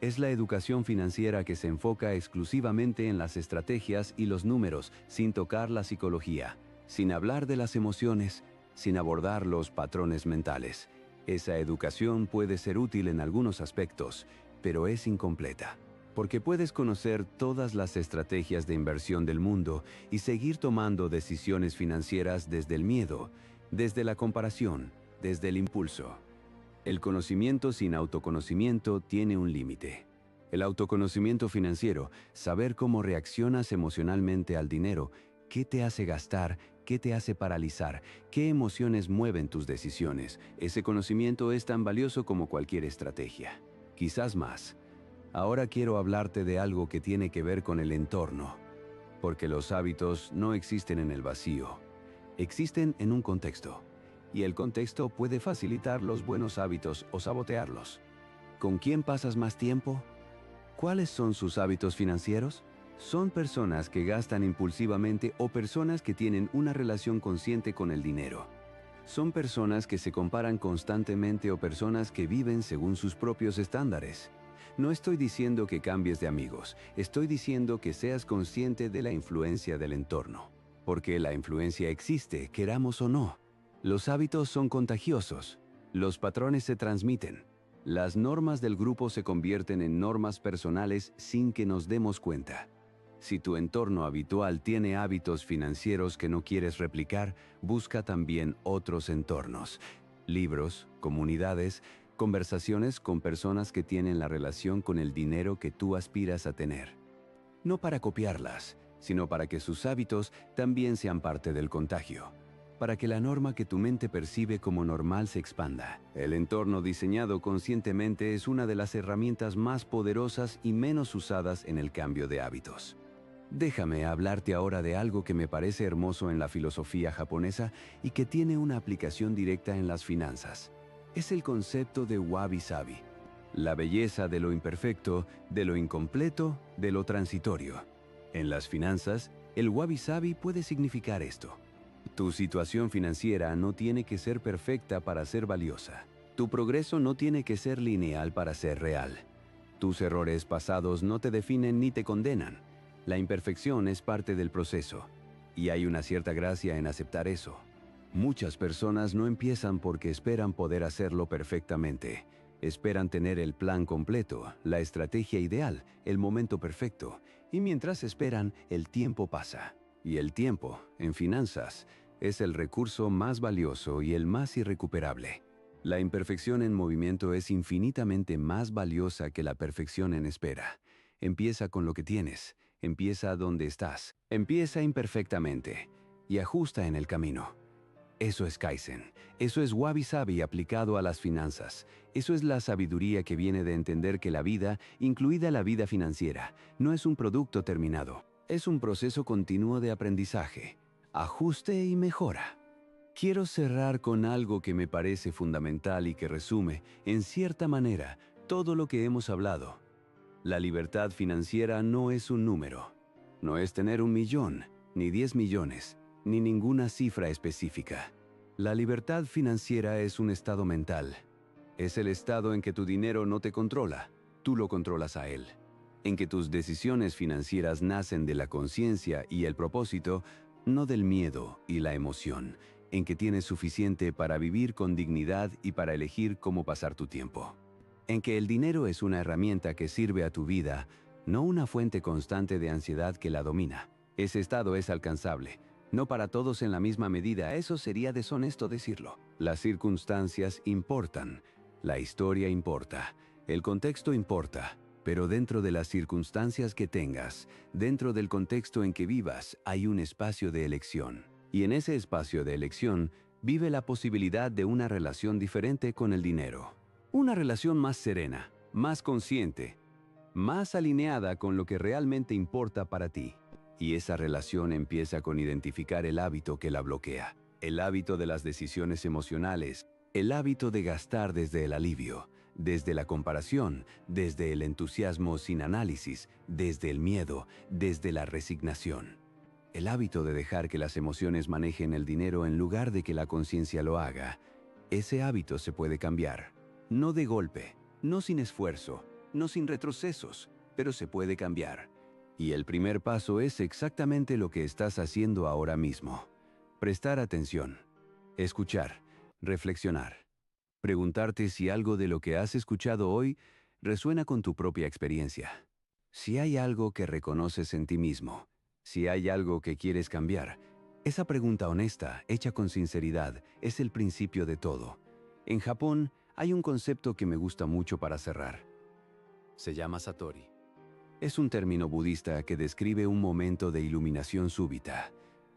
S1: Es la educación financiera que se enfoca exclusivamente en las estrategias y los números, sin tocar la psicología, sin hablar de las emociones, sin abordar los patrones mentales. Esa educación puede ser útil en algunos aspectos, pero es incompleta. Porque puedes conocer todas las estrategias de inversión del mundo y seguir tomando decisiones financieras desde el miedo, desde la comparación, desde el impulso. El conocimiento sin autoconocimiento tiene un límite. El autoconocimiento financiero, saber cómo reaccionas emocionalmente al dinero, qué te hace gastar, qué te hace paralizar, qué emociones mueven tus decisiones. Ese conocimiento es tan valioso como cualquier estrategia, quizás más. Ahora quiero hablarte de algo que tiene que ver con el entorno, porque los hábitos no existen en el vacío, existen en un contexto, y el contexto puede facilitar los buenos hábitos o sabotearlos. ¿Con quién pasas más tiempo? ¿Cuáles son sus hábitos financieros? ¿Son personas que gastan impulsivamente o personas que tienen una relación consciente con el dinero? ¿Son personas que se comparan constantemente o personas que viven según sus propios estándares? No estoy diciendo que cambies de amigos, estoy diciendo que seas consciente de la influencia del entorno. Porque la influencia existe, queramos o no. Los hábitos son contagiosos, los patrones se transmiten. Las normas del grupo se convierten en normas personales sin que nos demos cuenta. Si tu entorno habitual tiene hábitos financieros que no quieres replicar, busca también otros entornos. Libros, comunidades, conversaciones con personas que tienen la relación con el dinero que tú aspiras a tener. No para copiarlas, sino para que sus hábitos también sean parte del contagio. Para que la norma que tu mente percibe como normal se expanda. El entorno diseñado conscientemente es una de las herramientas más poderosas y menos usadas en el cambio de hábitos. Déjame hablarte ahora de algo que me parece hermoso en la filosofía japonesa y que tiene una aplicación directa en las finanzas. Es el concepto de wabi-sabi, la belleza de lo imperfecto, de lo incompleto, de lo transitorio. En las finanzas, el wabi-sabi puede significar esto. Tu situación financiera no tiene que ser perfecta para ser valiosa. Tu progreso no tiene que ser lineal para ser real. Tus errores pasados no te definen ni te condenan. La imperfección es parte del proceso, y hay una cierta gracia en aceptar eso. Muchas personas no empiezan porque esperan poder hacerlo perfectamente. Esperan tener el plan completo, la estrategia ideal, el momento perfecto, y mientras esperan, el tiempo pasa. Y el tiempo, en finanzas, es el recurso más valioso y el más irrecuperable. La imperfección en movimiento es infinitamente más valiosa que la perfección en espera. Empieza con lo que tienes, empieza donde estás, empieza imperfectamente y ajusta en el camino. Eso es Kaizen, eso es Wabi-Sabi aplicado a las finanzas. Eso es la sabiduría que viene de entender que la vida, incluida la vida financiera, no es un producto terminado. Es un proceso continuo de aprendizaje, ajuste y mejora. Quiero cerrar con algo que me parece fundamental y que resume, en cierta manera, todo lo que hemos hablado. La libertad financiera no es un número. No es tener 1 millón, ni 10 millones, ni ninguna cifra específica. La libertad financiera es un estado mental. Es el estado en que tu dinero no te controla, tú lo controlas a él. En que tus decisiones financieras nacen de la conciencia y el propósito, no del miedo y la emoción. En que tienes suficiente para vivir con dignidad y para elegir cómo pasar tu tiempo. En que el dinero es una herramienta que sirve a tu vida, no una fuente constante de ansiedad que la domina. Ese estado es alcanzable. No para todos en la misma medida, eso sería deshonesto decirlo. Las circunstancias importan, la historia importa, el contexto importa, pero dentro de las circunstancias que tengas, dentro del contexto en que vivas, hay un espacio de elección. Y en ese espacio de elección, vive la posibilidad de una relación diferente con el dinero. Una relación más serena, más consciente, más alineada con lo que realmente importa para ti. Y esa relación empieza con identificar el hábito que la bloquea, el hábito de las decisiones emocionales, el hábito de gastar desde el alivio, desde la comparación, desde el entusiasmo sin análisis, desde el miedo, desde la resignación. El hábito de dejar que las emociones manejen el dinero en lugar de que la conciencia lo haga. Ese hábito se puede cambiar. No de golpe, no sin esfuerzo, no sin retrocesos, pero se puede cambiar. Y el primer paso es exactamente lo que estás haciendo ahora mismo. Prestar atención, escuchar, reflexionar. Preguntarte si algo de lo que has escuchado hoy resuena con tu propia experiencia. Si hay algo que reconoces en ti mismo, si hay algo que quieres cambiar. Esa pregunta honesta, hecha con sinceridad, es el principio de todo. En Japón hay un concepto que me gusta mucho para cerrar. Se llama Satori. Es un término budista que describe un momento de iluminación súbita.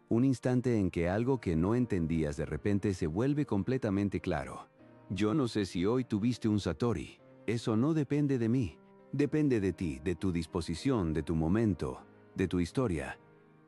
S1: Un instante en que algo que no entendías de repente se vuelve completamente claro. Yo no sé si hoy tuviste un Satori. Eso no depende de mí. Depende de ti, de tu disposición, de tu momento, de tu historia.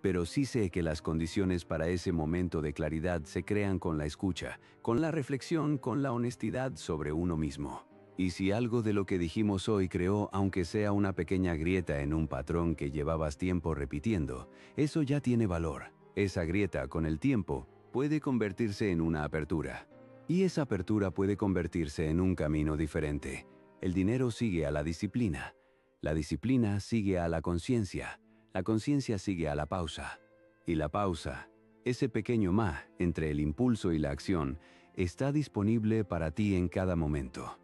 S1: Pero sí sé que las condiciones para ese momento de claridad se crean con la escucha, con la reflexión, con la honestidad sobre uno mismo. Y si algo de lo que dijimos hoy creó, aunque sea una pequeña grieta en un patrón que llevabas tiempo repitiendo, eso ya tiene valor. Esa grieta, con el tiempo, puede convertirse en una apertura. Y esa apertura puede convertirse en un camino diferente. El dinero sigue a la disciplina. La disciplina sigue a la conciencia. La conciencia sigue a la pausa. Y la pausa, ese pequeño ma entre el impulso y la acción, está disponible para ti en cada momento.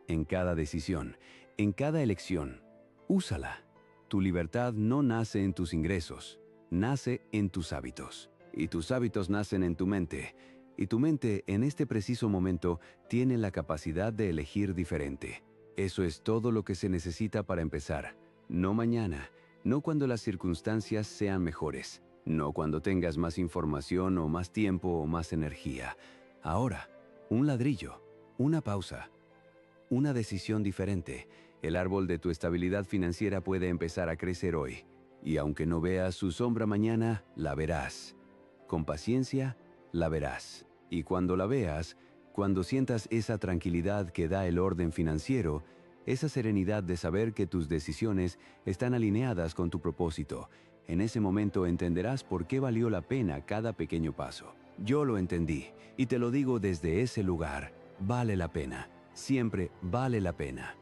S1: En cada decisión, en cada elección. Úsala. Tu libertad no nace en tus ingresos, nace en tus hábitos. Y tus hábitos nacen en tu mente. Y tu mente, en este preciso momento, tiene la capacidad de elegir diferente. Eso es todo lo que se necesita para empezar. No mañana, no cuando las circunstancias sean mejores, no cuando tengas más información o más tiempo o más energía. Ahora, un ladrillo, una pausa. Una decisión diferente. El árbol de tu estabilidad financiera puede empezar a crecer hoy. Y aunque no veas su sombra mañana, la verás. Con paciencia, la verás. Y cuando la veas, cuando sientas esa tranquilidad que da el orden financiero, esa serenidad de saber que tus decisiones están alineadas con tu propósito, en ese momento entenderás por qué valió la pena cada pequeño paso. Yo lo entendí, y te lo digo desde ese lugar. Vale la pena. Siempre vale la pena.